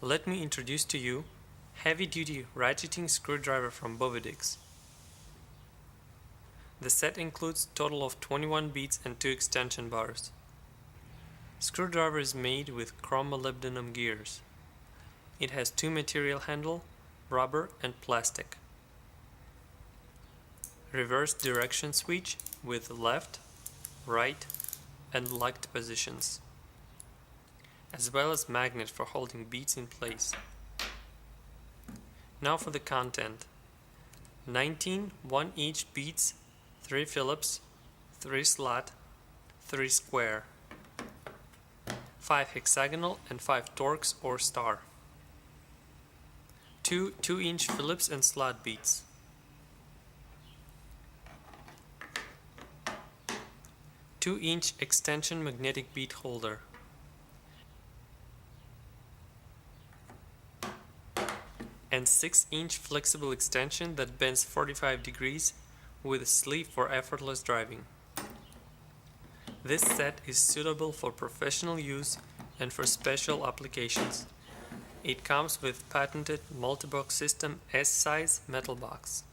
Let me introduce to you heavy-duty ratcheting screwdriver from Bovidix. The set includes a total of 21 beads and 2 extension bars. Screwdriver is made with chrome molybdenum gears. It has 2 material handle, rubber and plastic. Reverse direction switch with left, right and locked positions, as well as magnet for holding beads in place. Now for the content. 19 1-inch beads, 3 Phillips, 3 slot, 3 square, 5 hexagonal and 5 Torx or star, 2 2-inch Phillips and slot beads, 2-inch extension magnetic bead holder, and 6-inch flexible extension that bends 45 degrees with a sleeve for effortless driving. This set is suitable for professional use and for special applications. It comes with patented Multibox system S-size metal box.